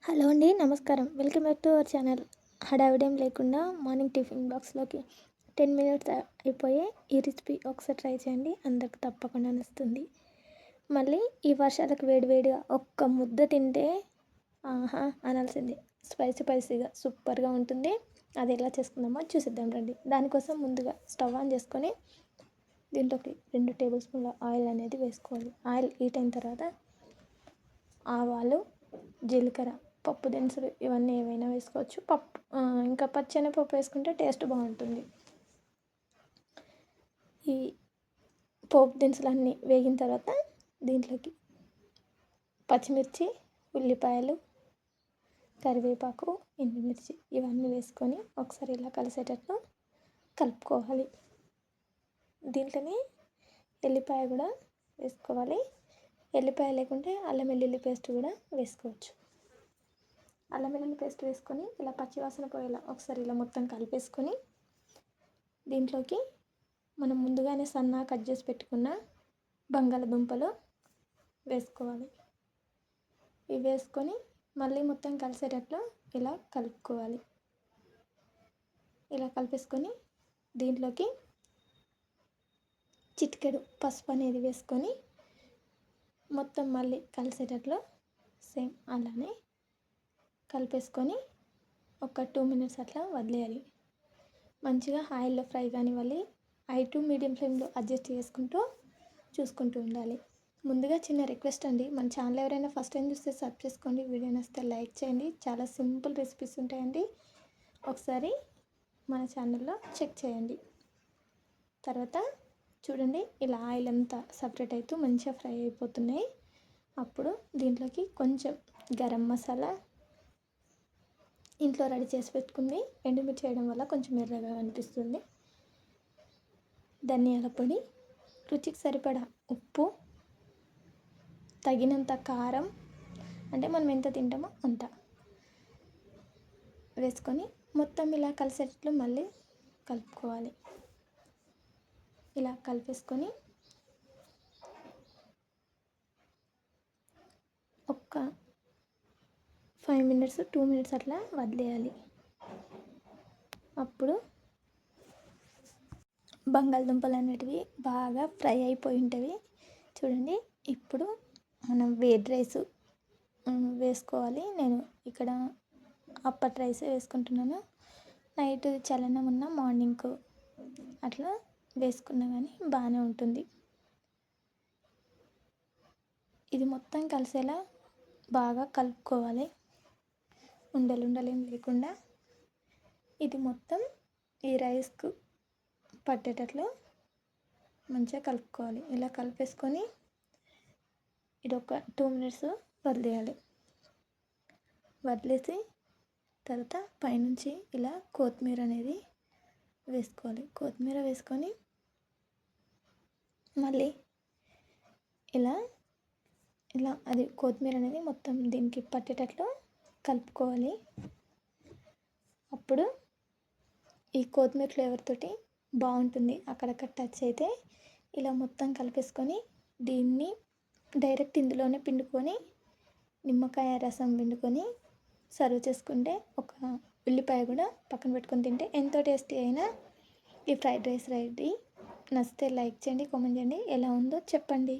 Hello అండి, నమస్కారం. Welcome back to our channel. హడావిడేం లేకుండా మార్నింగ్ టిఫిన్ బాక్స్లోకి 10 మినిట్స్ అయిపోయే ఈ రెసిపీ ఒకసారి ట్రై చేయండి. అందరికి తప్పకుండా నచ్చుతుంది. మళ్ళీ ఈ వర్షాలకు వేడివేడిగా ఒక్క ముద్ద తింటే ఆహా అనాల్సిందే. స్పైసీగా సూపర్గా ఉంటుంది. అది ఎలా చేసుకుందామో చూసిద్దాం రండి. దానికోసం ముందుగా స్టవ్ ఆన్ చేసుకొని దీంట్లోకి 2 టేబుల్ స్పూన్ల ఆయిల్ అనేది వేసుకోవాలి. ఆయిల్ హీట్ అయిన తర్వాత ఆవాలు, జీలకర్ర, పప్పు దినుసులు ఇవన్నీ ఏవైనా వేసుకోవచ్చు. ఇంకా పచ్చెనపప్పు వేసుకుంటే టేస్ట్ బాగుంటుంది. ఈ పోపు దినుసులన్నీ వేగిన తర్వాత దీంట్లోకి పచ్చిమిర్చి, ఉల్లిపాయలు, కరివేపాకు, ఎండుమిర్చి ఇవన్నీ వేసుకొని ఒకసారి ఇలా కలిసేటట్లు కలుపుకోవాలి. దీంట్లోనే ఎల్లిపాయ కూడా వేసుకోవాలి. ఎల్లిపాయ లేకుంటే అల్లం వెల్లుల్లి పేస్ట్ కూడా వేసుకోవచ్చు. అల్లం వెల్లుల్లి పేస్ట్ వేసుకొని ఇలా పచ్చివాసన పోయేలా ఒకసారి ఇలా మొత్తం కలిపేసుకొని దీంట్లోకి మనం ముందుగానే సన్నగా కట్ చేసి పెట్టుకున్న బంగాళదుంపలు వేసుకోవాలి. ఇవి వేసుకొని మళ్ళీ మొత్తం కలిసేటట్లు ఇలా కలుపుకోవాలి. ఇలా కలిపేసుకొని దీంట్లోకి చిటికెడు పసుపు అనేది వేసుకొని మొత్తం మళ్ళీ కలిసేటట్లు సేమ్ అలానే కలిపేసుకొని ఒక 2 మినిట్స్ అట్లా వదిలేయాలి. మంచిగా ఆయిల్లో ఫ్రై కానివ్వాలి. హై టు మీడియం ఫ్లేమ్లో అడ్జస్ట్ చేసుకుంటూ చూసుకుంటూ ఉండాలి. ముందుగా చిన్న రిక్వెస్ట్ అండి, మన ఛానల్ ఎవరైనా ఫస్ట్ టైం చూస్తే సబ్స్క్రైబ్ చేసుకోండి. వీడియో నచ్చితే లైక్ చేయండి. చాలా సింపుల్ రెసిపీస్ ఉంటాయండి. ఒకసారి మన ఛానల్లో చెక్ చేయండి. తర్వాత చూడండి, ఇలా ఆయిల్ అంతా సపరేట్ అవుతూ మంచిగా ఫ్రై అయిపోతున్నాయి. అప్పుడు దీంట్లోకి కొంచెం గరం మసాలా, ఇంట్లో రెడీ చేసి పెట్టుకుంది, ఎండుమిర్చి వేయడం వల్ల కొంచెం ఎర్రగా అనిపిస్తుంది, ధనియాల పొడి, రుచికి సరిపడా ఉప్పు, తగినంత కారం, అంటే మనం ఎంత తింటామో అంత వేసుకొని మొత్తం ఇలా కలిసేటట్లు మళ్ళీ కలుపుకోవాలి. ఇలా కలిపేసుకొని ఒక్క 5 మినిట్స్ 2 మినిట్స్ అట్లా వదిలేయాలి. అప్పుడు బంగాళదుంపలు అనేటివి బాగా ఫ్రై అయిపోయి ఉంటాయి. చూడండి, ఇప్పుడు మనం వేడి రైస్ వేసుకోవాలి. నేను ఇక్కడ అప్పటి రైసే వేసుకుంటున్నాను. నైట్ చల్లనం ఉన్న మార్నింగ్ అట్లా వేసుకున్నా కానీ బాగానే ఉంటుంది. ఇది మొత్తం కలిసేలా బాగా కలుపుకోవాలి. ఉండలేం లేకుండా ఇది మొత్తం ఈ రైస్కు పట్టేటట్లు మంచిగా కలుపుకోవాలి. ఇలా కలిపేసుకొని ఇది ఒక 2 మినిట్స్ వదిలేయాలి. వదిలేసి తర్వాత పైనుంచి ఇలా కొత్తిమీర అనేది వేసుకోవాలి. కొత్తిమీర వేసుకొని మళ్ళీ ఇలా అది కొత్తిమీర అనేది మొత్తం దీనికి పట్టేటట్లు కలుపుకోవాలి. అప్పుడు ఈ కొత్తిమీర ఫ్లేవర్ తోటి బాగుంటుంది. అక్కడక్కడ టచ్ అయితే ఇలా మొత్తం కలిపేసుకొని దీన్ని డైరెక్ట్ ఇందులోనే పిండుకొని నిమ్మకాయ రసం పిండుకొని సర్వ్ చేసుకుంటే ఒక ఉల్లిపాయ కూడా పక్కన పెట్టుకొని తింటే ఎంతో టేస్టీ అయినా ఈ ఫ్రైడ్ రైస్ రెడీ. నచ్చితే లైక్ చేయండి, కామెంట్ చేయండి, ఎలా ఉందో చెప్పండి.